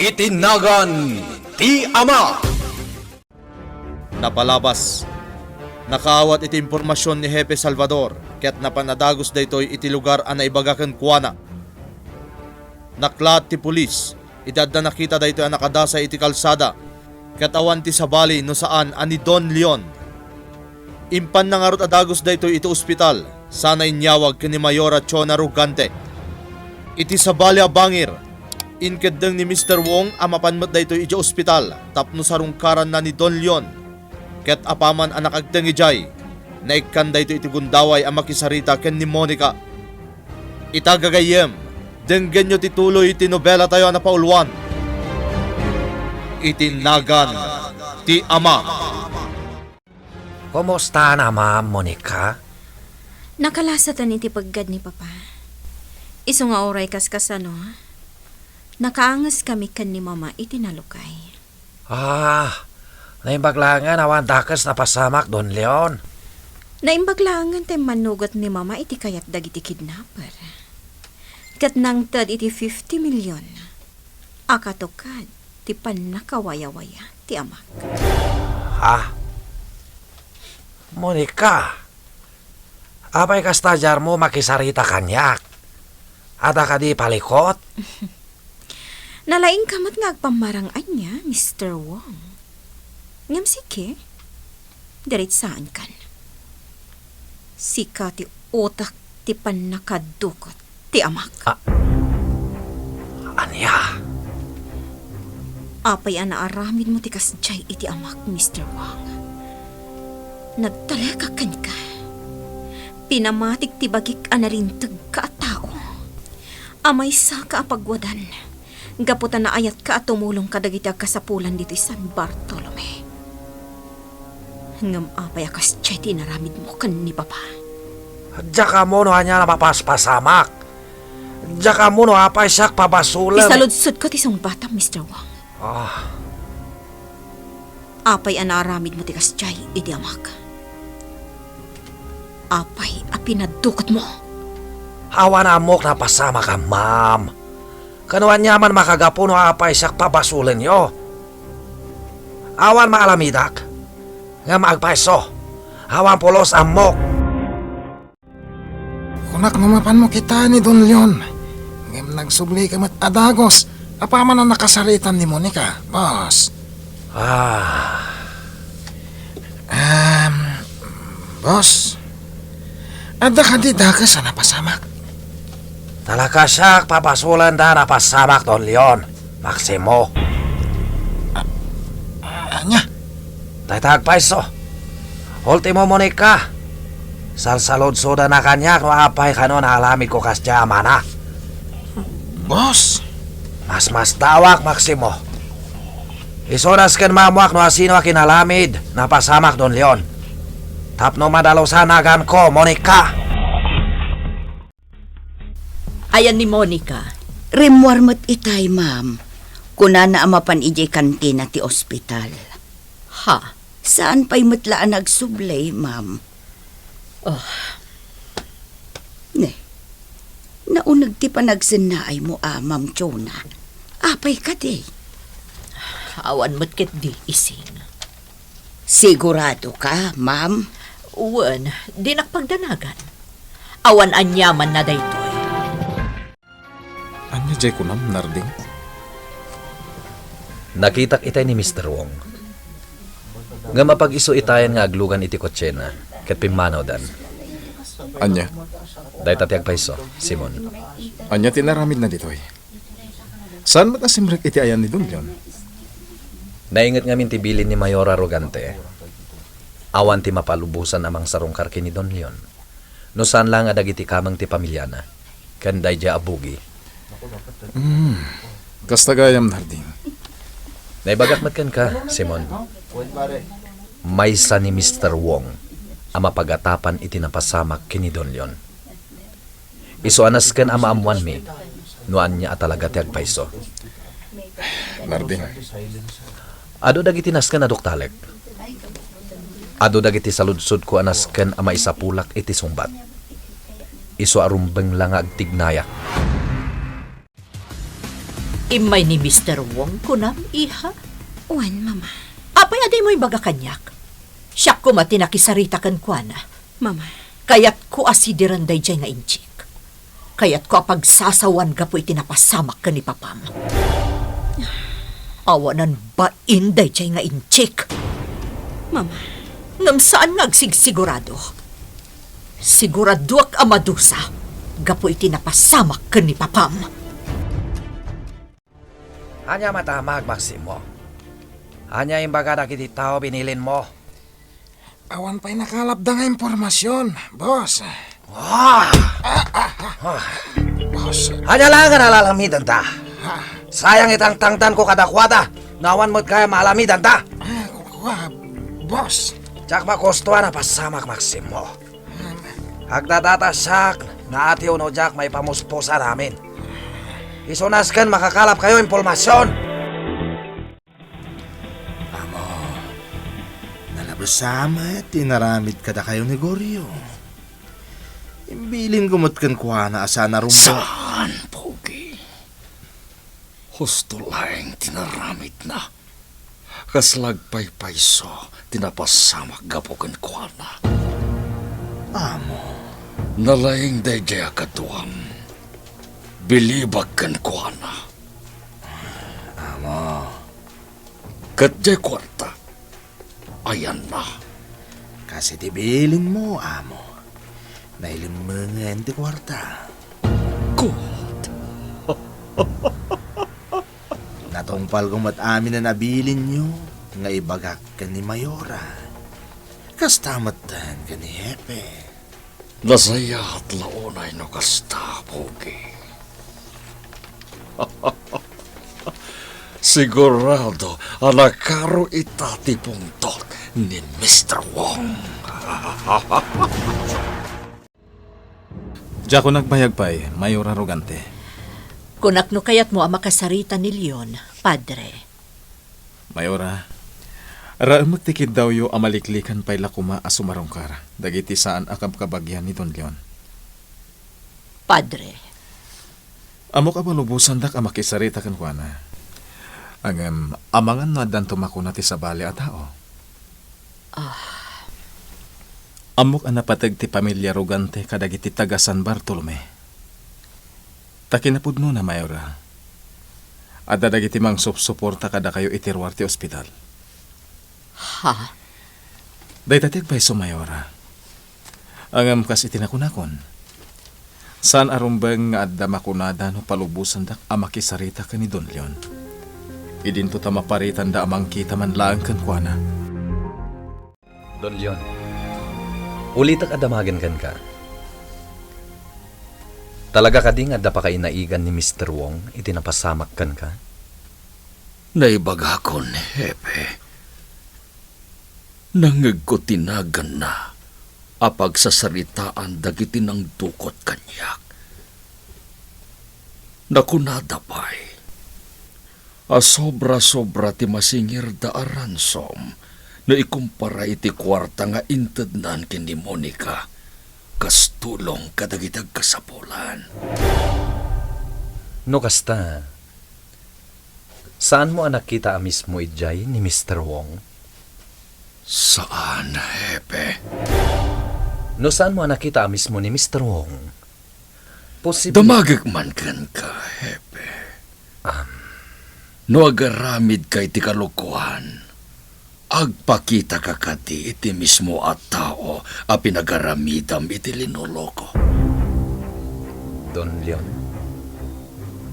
Itinagan ti Ama. Napalabas. Nakaawat iti impormasyon ni Hepe Salvador ket napanadagos daytoy iti lugar a naibagaken kuana. Naklat ti pulis, idad na nakita daytoy a nakadasa iti kalsada ket awan ti sabali no saan ani Don Leon. Impan nangarot adagos daytoy iti ospital, sana inyawag ken ni Mayora Chona Rugante. Iti sabali a bangir, inkeddeng ni Mr. Wong a mapanmet daytoy iti ospital tapno sarungkaran na ni Don Leon. Ket apaman anak agdeng ijay, naikkan daytoy iti gundaway a makisarita ken ni Monica. Itagagayem, denggen nyo tituloy iti nobela tayo na paulwan. Itinagan ti Ama. Kumusta na, Ma'am Monica? Nakalasatan iti paggad ni Papa. Isu nga oray kaskasano, nakaangas kami kan ni Mama iti nalukay. Naimbaglangan awan dakas na pasamak, Don Leon. Naimbaglangan tayo manugot ni Mama iti kayat dagiti kidnapper. Kat nang tad iti 50 milyon. Akatukad, ti panakawaya-waya, ti amak. Monica, apay kastadyar mo makisarita kanyak? Ada ka di palikot? Nalaing kamat nga agpamarangay niya, Mr. Wong. Ngam sige, dirit saan kan? Sika ti utak ti panakadukot, ti amak. Anya? Apay anaaramid mo ti kasjay iti amak, Mr. Wong. Nagtalakakan ka. Pinamatik ti bagik anarintag ka at tao. Amay sa kaapagwadan. Gaputan na ayat ka at tumulong kadagiti kasapulan dito San Bartolome. Ngam apay akas tiya'y tinaramid mo kan ni Papa. Diyaka mo no anya na mapaspasamak. Diyaka mo no apay siyak pabasulan. Isaludsod ko ti song bata, Mr. Wong. Apay anaramid mo ti kasjay iti amak. Apay apinadukot mo. Awan amok na pasama ka, Ma'am. Kanuan yaman makagapo no apay siyak pabasulan yo. Awan maalamidak. Nga maagpaiso. Awan pulos amok. Kunak numapan mo kita ni Don Leon. Ngam nagsubli ka mat adagos. Apaman ang nakasaritan ni Monica, boss. Boss. Ada ka di dagas na napasamak. Talaga siyak papasulan da napasamak, Don Leon. Maximo. Anya? Tagpaiso. Ultimo Monica. Salsalod soda na kanyak no apay kano na alamid ko kasya mana. Boss. Mas tawak, Maximo. Isoras ken mamuak no asino akin alamid napasamak, Don Leon. Tapno madalosanagan ko, Monica. Ayan ni Monica. Rimwarmat itay, ma'am. Kuna na amapan ijay kantina ti ospital. Ha? Saan pa'y matlaan nagsublay, ma'am? Naunag ti panagsinaay mo, Ma'am Chona. Apay ka di. Awan mo't ket di ising. Sigurado ka, ma'am? Uwan, di nakpagdanagan. Awan anyaman na daytoy. Anya jay kunam, Narding? Nakitak itay ni Mr. Wong. Nga mapag-iso itayan nga aglugan iti kotsena, ket pimanaw dan. Anya? Day tatiag paiso, Simon. Anya tinaramid na ditoy. Saan matasimrek iti ayan ni Don Leon? Naingat nga mintibilin ni Mayora Rogante. Awan ti mapalubusan amang sarungkar kini Don Leon. No saan lang adag iti kamang ti pamilyana. Kanday dya abugi. Kastagayam, Narding. Naibagakmat kan ka, Simon. Maysa ni Mr. Wong ang mapagatapan iti napasamak kini Don Leon. Isuanas kan ama amuan mi, nuan niya atalaga ti agpaiso. Narding. Ado dagiti nasken adok talek. Ado dagiti saludsod ko anasken ama isapulak iti sumbat. Isu arumbeng lang agtignayak. Imay ni Mr. Wong kunam, iha. Uwan, mama. Apay aday mo'y baga kanyak. Siya ko matinakisarita kan kwa na. Mama. Kayat ko asidiran day jay nga inchik. Kayat ko apagsasawan ka po itinapasamak ka ni papam. Awanan ba inday jay nga inchik? Mama. Ngam saan nagsigsigurado? Siguraduak amadusa. Gapo itinapasamak ka ni papam. Hanya matamag, Maximo. Hanya imbaga na kiti tao binilin mo. Awan pa'y nakalabda nga impormasyon, boss. Boss, Hanya lang ka nalalamidan ta. Sayang itang tangtan ko kadakwada. Nawan mo't kaya malamidan ta. boss. Tsak makostuan na pasamak, Maximo. Hagdadatasak na ati uno jak may pamuspusa namin. Isunaskan makakalap kayo impormasyon. Nalabasama, tinaramid kada kayo negoryo. Imbilin gumutkan kuha na asa na rumbo. Saan, Pogi? Husto laeng tinaramit na. Kaslagpay-payso, tinapasamak gapukan ko na. Amo, Nalaing dayjay katuam. Bilibag kan ko na. amo, Katjay kwarta. Ayan na. kasi tibilin mo, amo. Nailimangan ti kwarta. Good. Natungpal kumat amin na nabilin nyo, nga ibagak ka ni Mayora. Kastamatan ka ni Hepe. Nasaya at launay no kasta, Pogi. Sigurado, anakaro itati pungtot ni Mr. Wong. Diya ko nagbayagpay, Mayor Arrogante. Kunakno kayat mo ang makasarita ni Leon, Padre. Mayora, raamag tikid daw yo amaliklikan pay lakuma asumarongkar. Dagiti saan akab kabagyan ni Don Leon. Padre, Amo ka malubusan dak ang makisarita kan kuana. Ang amangan na dan tumakuna ti sabali a tao. Amok ang napatag ti pamilya Rogante kadagiti taga San Bartolome. Takinapudno na, Mayora. Ada dagiti mang suporta kada kayo itirwar ti ospital. ha? Daytatig pa'y Mayora. Ang kas itinakunakon. Saan arumbang nga adda makunada no palubusan dak amakisarita ka ni Don Leon. Idinto ta maparitan da amang kita man lang kan kuana. Don Leon, ulitak adamagan kan ka. Talaga ka di nga da pa kainaigan ni Mr. Wong itinapasamak kan ka? Naibaga ko ni Hepe. Nangag ko tinagan na apag sasaritaan dagiti ng dukot kanyak. Nakunada pa'y sobra-sobra ti masingir da aransom na ikumpara iti kwarta nga intednan ken ni Monica kas tulong kadagitag kasapulan. No kasta, saan mo nakita mismo ijay ni Mr. Wong? Saan, Hepe? No saan mo nakita mismo ni Mr. Wong? Posible... Damagag man kan ka, Hepe. No agaramid kay ti kalukuhan, agpakita ka kati iti mismo at tao a pinagaramidam iti linoloko. Don Leon,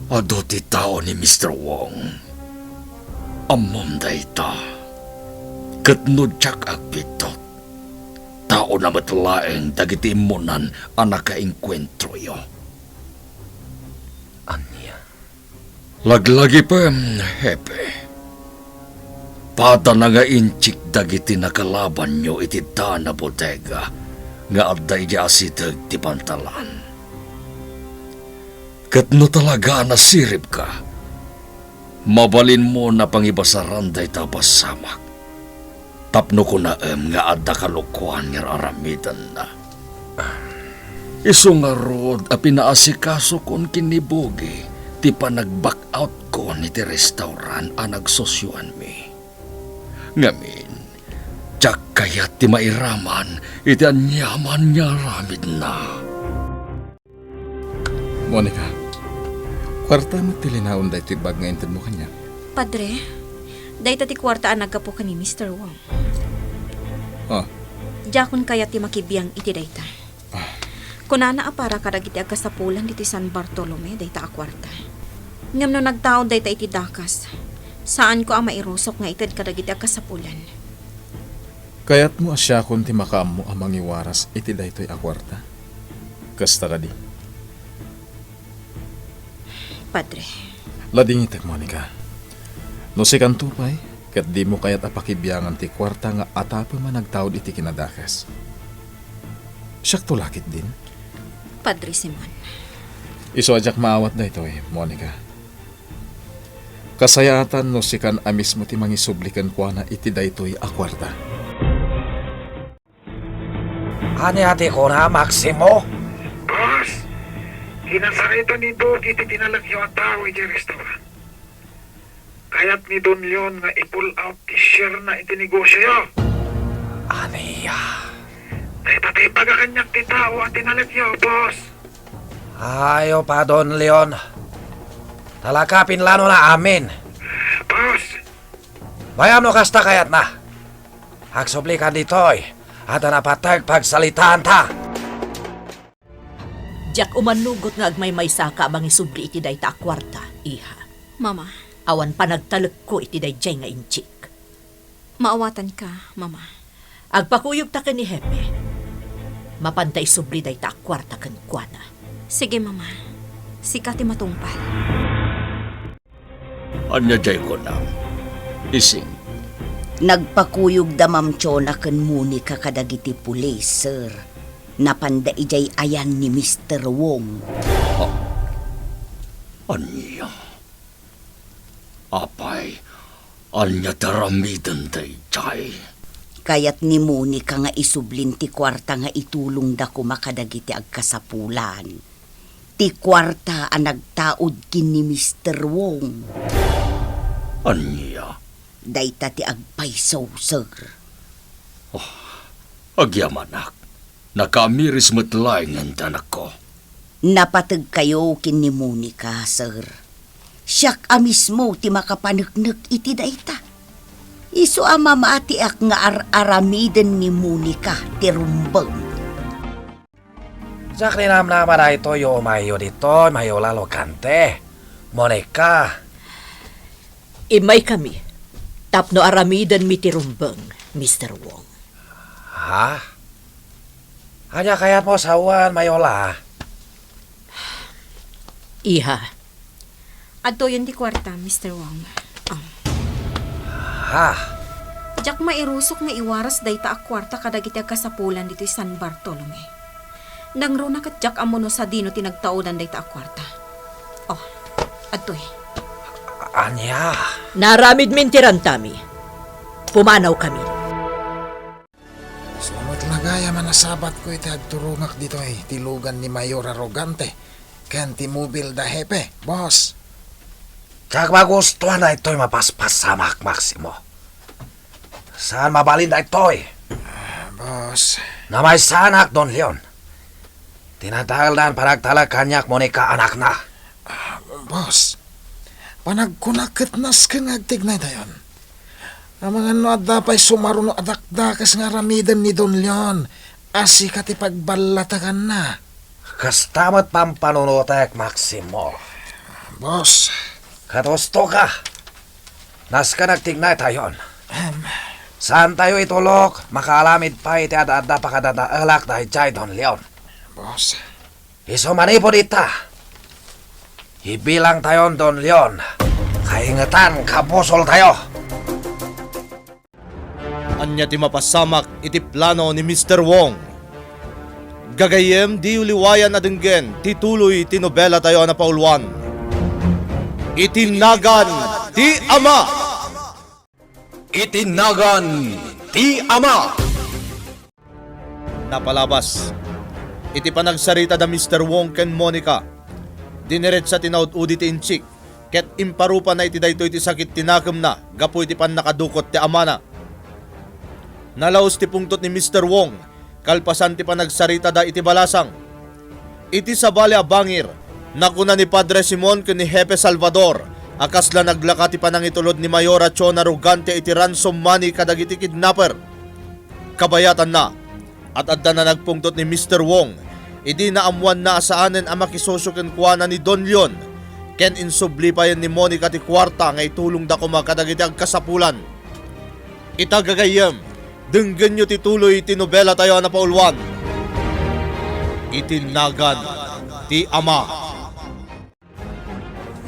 Ado ti tao ni Mr. Wong. Amom da ita. Katnudyak agpitot. Tao na matlaeng dagiti imunan ang nakainkwentro yo. anya? Laglagi pa, Hepe. Pada na nga inchik dagiti nakalaban nyo iti na bodega nga adday di asitag ti pantalan. Kat no talaga nasirip ka, mabalin mo na pangibasaran day tapasamak. Tapno ko na nga adda kalukuhan nga aramidan na. Iso nga rod a pinaasikaso kon kinibugi ti panag-back out ko ko ni ti restaurant ang nagsosyuan mi. Ngamin, tsak kayat ti mairaman iti anyaman niya ramid na. Monica, kwarta mo tilinaon da ito ibag nga inted mo kanya. Padre, dahil ti kwarta ang nagkapo ka ni Mr. Wong. Oh, Jakon kaya ti makibiyang iti dayta. Kunana para kadagiti agkasapulan diti San Bartolome dayta a kwarta. Ngam no nagtaod dayta iti dakas. Saan ko ang mairusok nga ited kadagiti agkasapulan. kayat mo asya kung ti makaam mo amang iwaras iti daytoy a kwarta. Kasta ka di. Padre, Lading itek, Monica. No si kantupay, kat di mo kayat apakibiyangan ti kwarta nga atapo man nagtaod iti kinadakas. Siyak tulakit din. Padre Simon. Iso ajak maawat da ito Monica. Kasayatan no si kan amis mo ti mangisublikan kwa na iti daytoy a kwarta. Ani ati ko na, Maximo? Boss, kinasarito ni Dog iti tinalagyo at tao iti restaurant. Kayat ni Don Leon nga i-pull out ti share na iti negosyo. Aniya. Dahil pati pagakanyak ti tao at tinalagyo, boss. Ayo pa, Don Leon. Talakapin lano na amin. Boss, Bayam no kasta kayat na. Agsublikan ditoy. At napatag pagsalitaan ta. Jack umanugot nga agmay saka abang isubli iti dayta a kwarta, iha. Mama, Awan panagtalag ko iti dayjay nga inchik. maawatan ka, Mama. Agpakuyog ta ken ni Hepe. Mapantay subli dayta a kwarta ken kuana. Sige, Mama. Sikati matungpal. Anya jay ko na. Ising. Nagpakuyog da Ma'am Chona ken Monica kadagiti pulis, sir. Napanda ijay ayan ni Mr. Wong. Anya. Apay. Anya taramidan day chay. Kayat ni Monica nga isublin ti kwarta nga itulong da kumakadagiti agkasapulan. Ti kwarta ang nagtaod kin ni Mr. Wong. Anya. Dayta ti agpaysaw, sir. Agyamanak. Nakamiris matlay ng tanak ko. Napatag kayo kin ni Monica, sir. Siyak a mismo ti makapanagnak iti dayta. Isu a mamatiak nga aramiden ni Monica ti rumbang. Jack ni naman na ito yung mayo dito, mayo lalo kante. Monica. Imay kami. Tapno aramidan mi ti rumbang, Mr. Wong. Ha? Anya kayat mo sawan, mayola. Iha, Adto yun di kwarta, Mr. Wong. Ha? Jack mairusok nga iwaras dayta a kwarta kadagiti agkasapulan dito San Bartolome. Nangruna kat Jack amono sa dino tinagtaodan dayta a kwarta. Oh, adto Anya? naramid min tirantami. Pumanaw kami. Salamat lagaya manasabat ko iti agturungak dito tilugan ni Mayor Arrogante. Ken ti mobil da hepe, boss. Jack magustuhan na ito'y mapaspasamak, Maximo. Saan mabalin na ito'y? Boss, Na may sanak, Don Leon. Tinatagal na ang panagtalag kanyak, Monica, anak na. boss. Panagkunakit nas kang agtignay dayon. Ang mga no adapay sumaruno adakdakas nga ramidan ni Don Leon. Asi ka ti pagbalatakan na. Kastamat pampanunutek, Maximo. Boss, Katusto ka. Nas ka nagtignay tayon. Saan tayo itulok? Makalamid pa iti ada-ada pakadadaalak dahil chay, Don Leon. boss. Iso manipo dita. Ibilang tayo, Don Leon. Kaingatan, kabusol tayo. Anya ti mapasamak iti plano ni Mr. Wong. Gagayem di uliwayan na denggen tituloy ti nobela tayo na paulwan. Itinagan ti Ama. Itinagan ti Ama. Napalabas. Iti panagsarita da Mr. Wong ken Monica. Dineret sa tinaud-udi ti inchik. Ket imparupa na iti daytoy iti sakit tinakam na, gapo iti pan nakadukot ti amana. Nalaos ti pungtot ni Mr. Wong, kalpasan ti panagsarita da iti balasang. Iti sabali a bangir, nakuna ni Padre Simon ken ni Hepe Salvador, akasla naglaka ti panangitulod ni Mayora Chona Rugante iti ransom money kadagiti kidnapper. Kabayatan na, at adda na nagpungtot ni Mr. Wong, idi naamuan na asaanen ang makisosyo ken kuana ni Don Leon, ken insubli pa yan ni Monica ti kwarta nga itulong da kumakadagiti agkasapulan. Itagagayem, denggen nyo tituloy ti nobela tayo na paulwan. Itinagan ti Ama.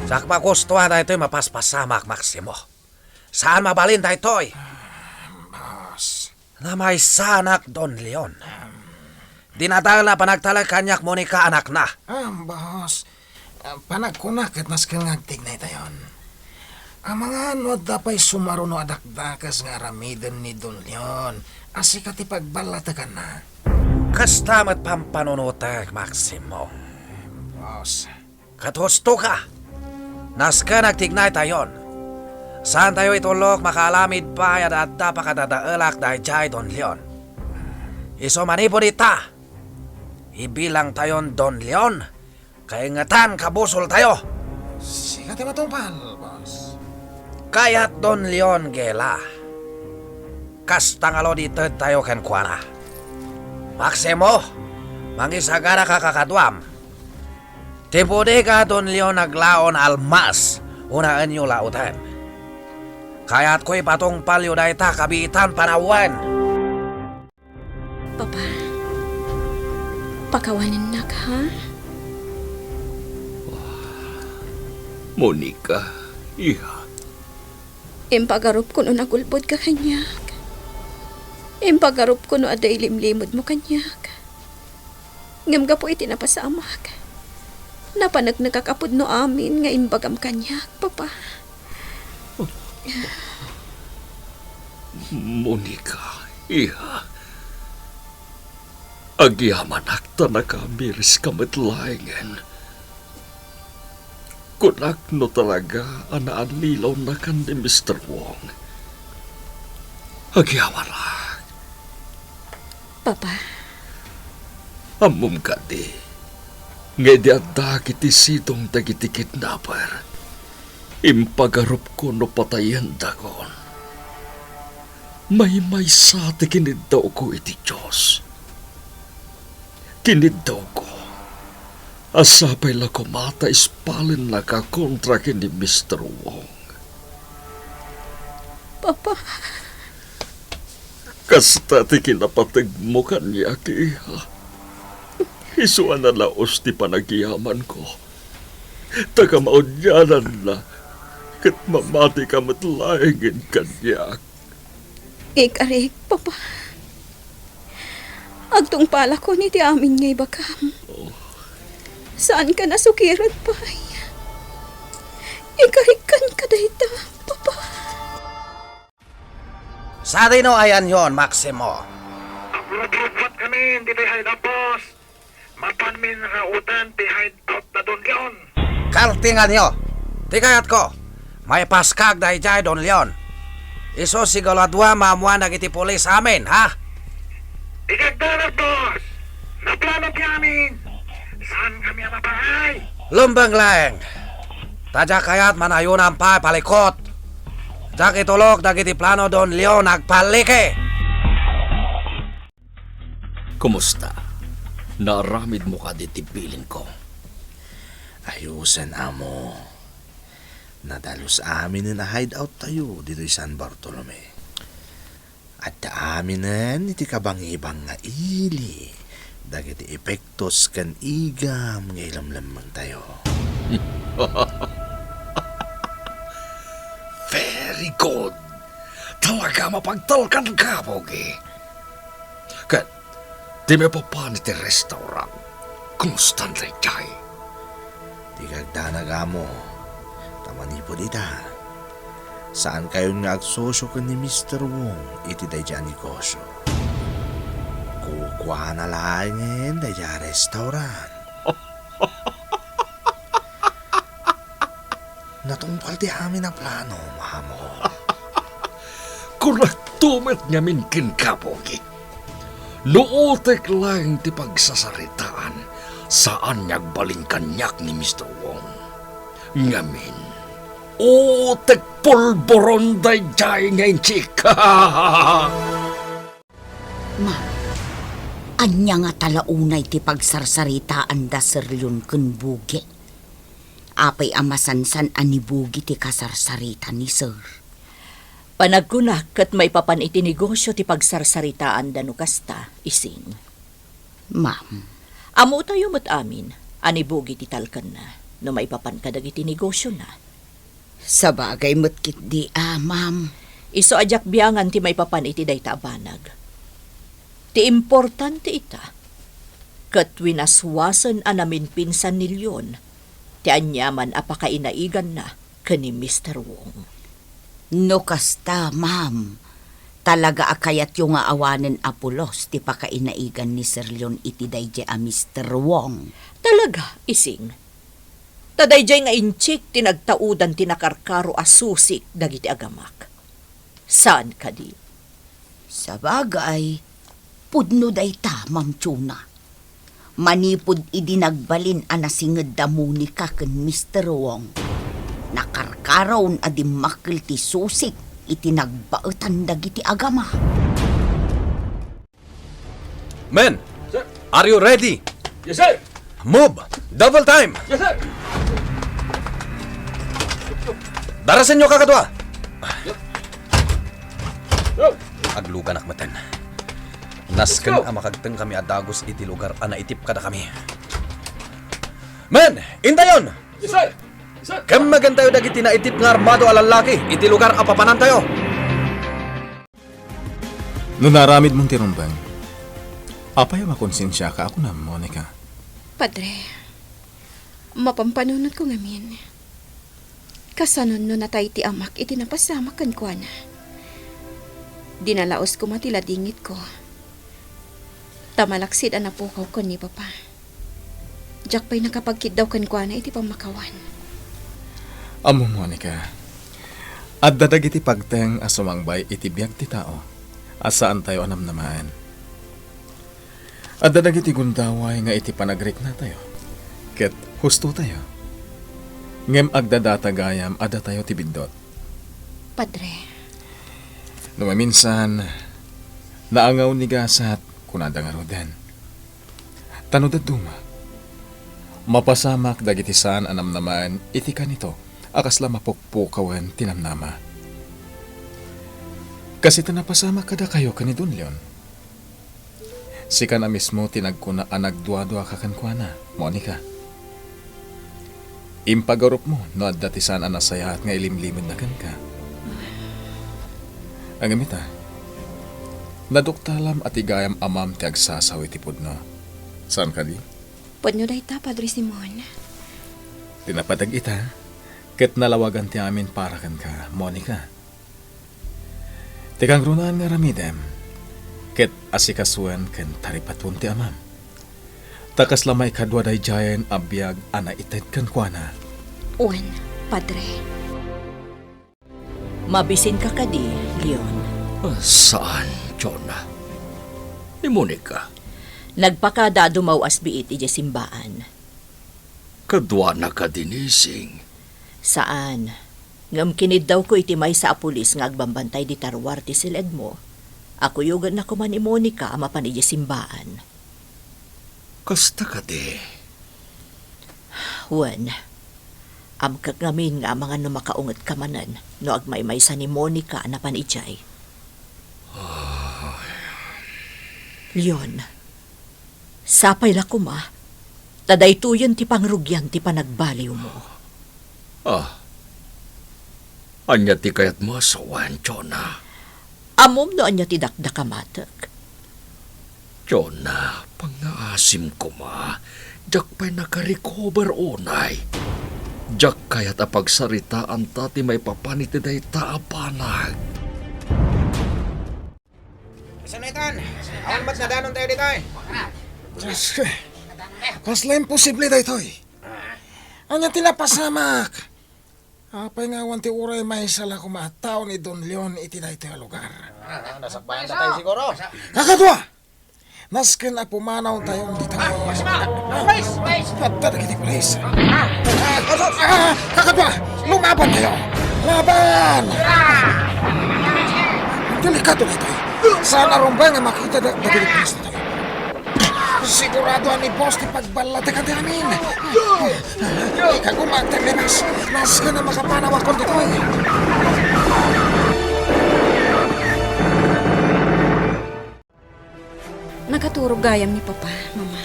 Sakpa gustuhan na ito'y mapaspasamak, Maximo. Saan mabalin na ito'y? Boss. Na may sanak, Don Leon. Dinadal na panagtalag kanyak Monica anak na. Boss. Panagkunakit nas kang agtignay tayon. Ang mga ano dapay sumaro no adakdakas nga aramiden ni Don Leon. Asi ka ti pagbalatakan na. Kastamat pampanunutek, Maximo. Boss. Katusto ka. Nas ka nagtignay tayon. Saan tayo itulok makalamid pa at adda pa kadadaelak dahil jay Don Leon. Iso manipod ita. Ibilang tayon Don Leon. Kaingatan kabusol tayo. Sikat ti matungpal, boss. Kayat Don Leon gela. Kastangalo dito tayo ken kuana. Maximo, mangisagara ka kakadwam. Tipude ka Don Leon naglaon almas, unaan nyo lautan. Kaya't ko'y patong palyo na ita kabitan panawan. Papa, pakawanin na ka, ha? Monica, iha. Impagarup ko no nagulbod ka kanyak. Impagarup ko no aday limlimod mo kanyak. Ngam ka po iti napasamak. Napanag nakakapod no amin nga imbagam kanyak, Papa. Monica, iha. Agyaman akta nakamiris kamatlaingen. Kunak no talaga anaan lilaw na kan ni Mr. Wong. Agyaman lang. Papa, Amum ka di. Nga di adda kiti sitong dagiti kidnapper. Impagarup ko no patayan dagon. May sa ti kiniddaw ko iti Diyos. Kiniddaw ko. Asapay la kumata ispalin na ka kontra kini Mr. Wong. Papa, Kasta ti kinapatag mo kanya kiha. Isuan na laos ti panagyaman ko. Taga maudyanan na. Kat mamati ka matlaingin kanya. ikarik, Papa. Agtong pala ko ni ti amin ngay bakam. Saan ka nasukiran pa? Ikarikan ka dayta, Papa. Sa dino ayan yon, Maximo. Aglubat kami, hindi tayo na, boss. Mapanmin nga utan, ti hideout na Don Leon. Kaltingan nyo. Tikayat ko. May paskag dahil jay Don Leon. Iso sigaladwa mamuan nagiti pulis amin, ha? Ikagdarat, boss. Naplano piyamin. Saan kami ang mapahay? Lumbang lang. Tadya kayat manayunan pa palikot. Jak itulog dagiti plano Don Leon nagpalike. Kumusta? Naramid mo ka ditibilin ko. Ayusan, amo. Nadalos amin na hideout tayo dito sa San Bartolome. At aaminan iti kabang-ibang nga ili. Dagiti epektos kan igam nga ilamlamang tayo. Very good. Talaga mapagtalkan ka, Pogi. Kat, di may papanit yung restaurant. Kumusta na jay? Di kagdanaga mo. Tamanipo dita. Saan kayo nga agsosyo ka ni Mr. Wong iti dayja negosyo? Kukuha na langin dayja restaurant. natungpal ti amin na plano, mamo. Kuraktumit nga minkin kapogi. Luotek lang ti pagsasaritaan saan niyagbaling kanyak ni Mr. Wong. Ngamin, utek pulboron day jay nga inchik. Ma'am, anya nga talaunay ti pagsarsaritaan da Sir Leon ken Bugi. Apay amasansan ani Bugi ti kasarsarita ni Sir. Panagkunak kat may papan iti negosyo ti pagsarsaritaan dano kasta, ising. Ma'am, Amo tayo mat amin, ani bugi ti talkan na, no may papan kadag iti negosyo na. sa bagay matkit di ma'am. Iso ajak biyangan ti may papan iti dayta abanag. Ti importante ita, kat winaswasan anamin pinsan ni Leon, ti anyaman apakainaigan na kani Mr. Wong. No kasta, ma'am. Talaga akayat yung nga awanen Apolos ti pakainaigan ni Sir Leon iti dayjay a Mr. Wong. Talaga, ising. Tadayjay nga inchik tinagtaudan tinakarkaro asusik dagiti agamak. Saan ka di? Sa bagay, pudno dayta, Ma'am Chuna. Manipud idinagbalin anasinged da Monica ken Mr. Wong. Nakarkaron adimakil ti susik itinagbaetan dagiti agama. Men! Are you ready? Yes, sir! Move! Double time! Yes, sir! Darasin nyo kakadwa! Aglugan akmatan. Nasken ang makagteng kami adagos iti lugar ana itip kada kami. Men! Indayon! Yes, sir! Yes, sir! Kem magantayo dagiti na itip nga armado alalaki iti lugar apapanan tayo. No naramid mong tirumbang, apay makonsensya ka ako na, Monica. Padre, mapampanunod ko ngamin. Kasanon no natay ti amak iti napasama kan kwa na. Dinalaos ko matila dingit ko. Tamalaksid ang napukaw ko ni Papa. Jack pa'y nakapagkid daw kan kwa na iti pamakawan. Amo, Monica. At dadag iti pagteng asumangbay iti biyag ti tao. Asaan tayo anam naman. At dadag iti gundaway nga iti panagrik na tayo. Ket husto tayo. Ngem agdadatagayam ada tayo ti bindot. Padre, Numaminsan, naangaw ni gasat kunada nga roden. Tanudad duma. Mapasamak dagiti saan anam naman iti kanito akasla mapukpukawan tinamnama. Kasi tanapasamak kada kayo kani Don Leon. Sika na mismo tinagkuna anagdua-dua kakankwana, Monica. Impagarup mo no at datisan anasayahat nga ilimlimid na kan ka. Ang amita, naduktalam at igayam amam ti agsasaw iti pudno. Saan ka di? pwede nyo dayta, Padre Simon. Tinapadag ita, ket nalawagan ti amin para kan ka, Monica. Tikang runaan nga ramidem, ket asikasuan ken taripatun ti amam. Takas lamay kadwa day jayan abiyag ana ited kan kuana. Uwan, Padre. Mabisin ka kadi, Leon. Saan, Jonah? Ni Monica, Nagpakada dumaw asbiit iti simbaan. kadwa na ka dinising. Saan? Ngam kinid daw ko iti may sa apulis nga agbambantay di tarwar ti siled mo. Ako yugan na kuman ni Monica amapan iti simbaan. Kasta ka di. Wen, amkak ngamin nga mga numakaungat kamanan no agmay sa ni Monica napan ijay. Leon, sapay la kuma, tadaytuyan ti pangrugyan ti panagbaliw mo. Anya ti kayat mo asawan, Jonah. Amom no anya ti dakdakamatek. Jonah, pangaasim ko ma. Jak pa'y nakarecover unay. Jak kaya't apagsaritaan ta ti may papaniti day taapanag. Saan na itan? Awan ba't nadanon tayo dito eh? Diyos ko, kasla imposible da ito eh. Anya tinapasamak. Apay nga awan ti uray may sala kumataw ni Don Leon iti daytoy a lugar. Nasakbayan na tayo siguro. Kakadwa! Nasken a pumanaw tayo dito. At dagiti pulis. Kakadwa! Lumaban tayo! Laban! Delikado na tayo. Saan arumbay nga makita dagiti pulis na tayo? Sigurado ni boss ti pagbalate ka namin. Ikagumag terlimas. Nasken na makapanaw akong dito eh. Nagaturog gayam ni Papa, Mama.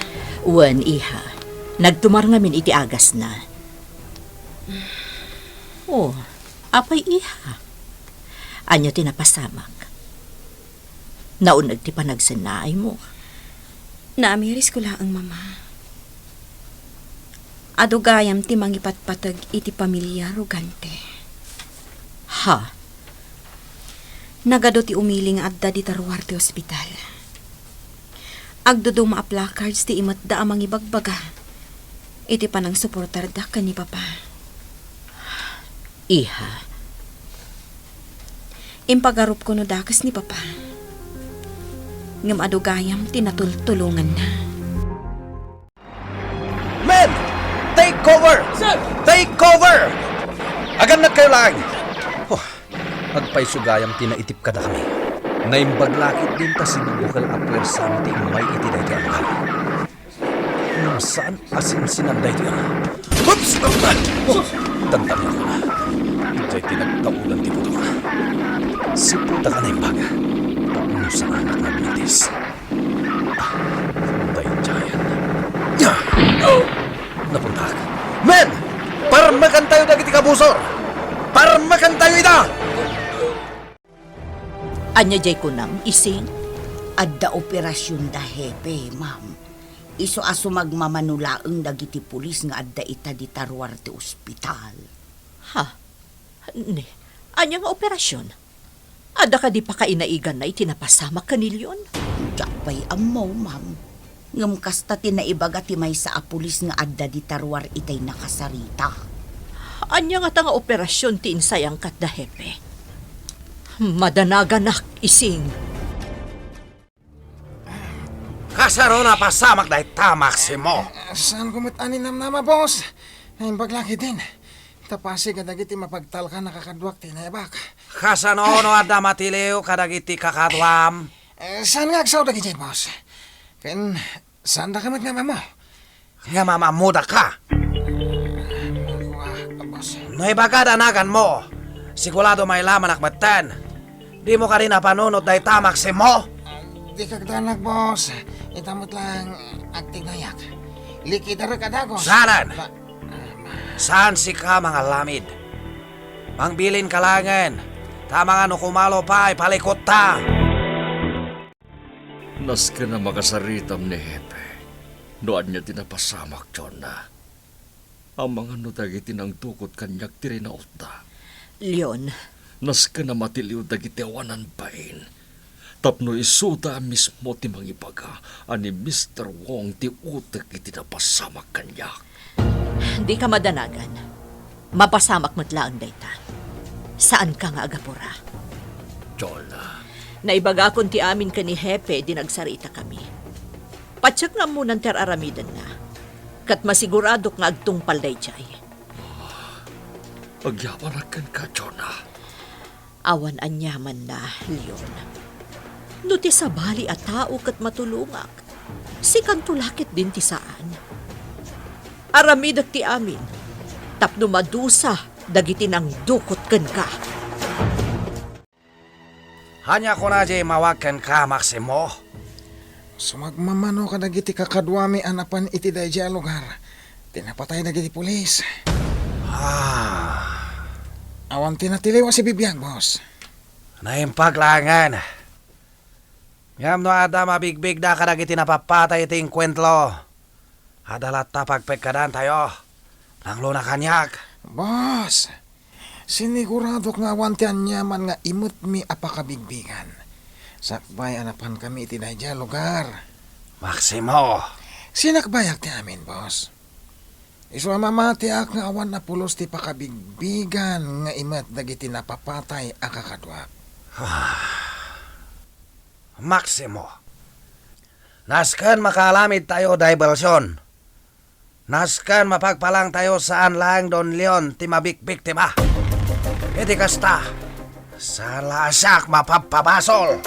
Wan, iha. Nagtumar ngamin iti agas na. Oh, apay iha. Anya tinapasamak. Naunag ti panagsanay mo. Naamiris ko lang, Mama. Ado gayam ti mangipatpatag iti pamilya Rugante. Ha? Nagado ti umiling adda di Taruar ti ospital. Agdo ma placards ti imatda amang ibagbaga. Iti panang suportar da ka ni Papa. Iha. Impagarup ko no dakas ni Papa. Ngam adugayam tinatultulungan na. Men! Take cover! Sir! Take cover! Agan na kayo lang! Oh, agpaisugayam tinaitip ka na kami. Naimbaglakit din ta sinubukal apwer sa amin ti may iti dahi ang kami. Nung saan asin sinanday ti ang? Oops! Oh, tantang ako na. Ito'y tinagtaulan ti puto ka. Siputa ka na yung baga. Tapos sa anak na bilis. Day giant. Napunta ka. Men! Parmakan tayo dagiti kabusor! Parmakan tayo ita! Anya jay ko nam ising. Adda operasyon da hepe, ma'am. Iso aso magmamanulaang dagiti pulis nga adda ita di Taruar ti ospital. Ha? Ne, anya nga operasyon? Ada ka di pa kainaigan na itinapasamak kanilyon? Jakpay amaw, ma'am. Ngam kasta tinaibaga ti may sa pulis nga adda di Taruar itay nakasarita. Anya nga nga operasyon ti insayang kat da hepe. Madanaganak ising. Kasaro na pasamak dahi tamak si mo. Saan kumit aninam nama, boss? Ngayon baglaki din. Tapasi kadagiti mapagtal ka nakakadwak tinayabak. Kasano no adda matiliw kadagiti kakadwam. Saan nga agsaw dagiti, boss? Ken, saan da kamit nga mama? Nga mamamuda ka. Boss. No ibagada-nagan mo. Sigurado may laman akmatan. Di mo ka rin napanunod dahi tamak si mo. Di kagdanag, boss. Itamot lang agtinayak. Likidar kadagos. Sanan? Saan si ka mga lamid? Pangbilin kalangan. Tama nga no kumalo pa ay palikot ta. Nas ka na makasaritam ni Hepe. Noan niya tinapasamak, John na. Ang mga nudagiti ng tukot kanyak tirinaot ta. Leon, Nas ka na matiliw dagiti awanan pain. Tapno isuda mismo ti mangibaga ani Mr. Wong ti utek iti napasamak kanyak. di ka madanagan. Mapasamak matlaang dayta. Saan ka nga agapura? John, Naibaga kon ti amin ka ni Hepe dinagsarita kami. Patsyak nga munang teraramidan na. Kat masiguradok nga agtungpal dayjay. agyaparakan ka, John. Awan anyaman na, Leon. No ti sabali at tao kat matulungak. Si kantulakit din ti saan. Aramidak ti amin. Tapno madusa dagiti nang dukot ken ka. Hanya ko na jay mawakan ka, Maximo. Sumagmamano ka dagiti kakadwami anapan iti dayjay a lugar. Tinapatay dagiti pulis. Awan tinatiliw si bibiyag, boss. Naimpaglangan. Ngam no ada mabigbig da kadagiti napapatay iti kwentlo. Adalat ta pagpegkadan tayo. Nanglo na kanyak. Boss, sinigurado nga awan ti anyaman nga imut mi apakabigbigan. Sakbay anapan kami iti dayjay a lugar. Maximo. Sinakbayak ti amin, boss. Isu mamati ak nga awan na pulos ti pakabigbigan nga imat dagiti napapatay akakadwa. Maximo, naskan makalamid tayo diversyon. Naskan mapagpalang tayo saan lang Don Leon ti mabikbiktima. Iti kasta, sa lasak mapapabasol.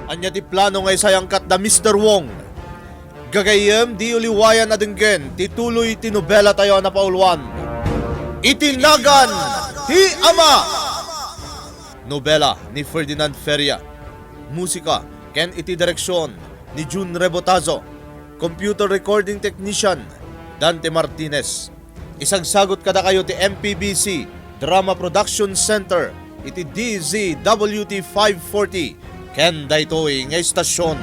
Anya ti plano nga isayangkat da Mr. Wong. Gagayem di uliwayan na denggen, tituloy tinobela tayo na paulwan. Itinagan ti Ama! Nobela ni Ferdinand Feria. Musika, ken iti direksyon ni June Rebotazo. Computer recording technician, Dante Martinez. Isagsagot kada kayo ti MPBC, Drama Production Center, iti DZWT 540, ken daytoy nga istasyon.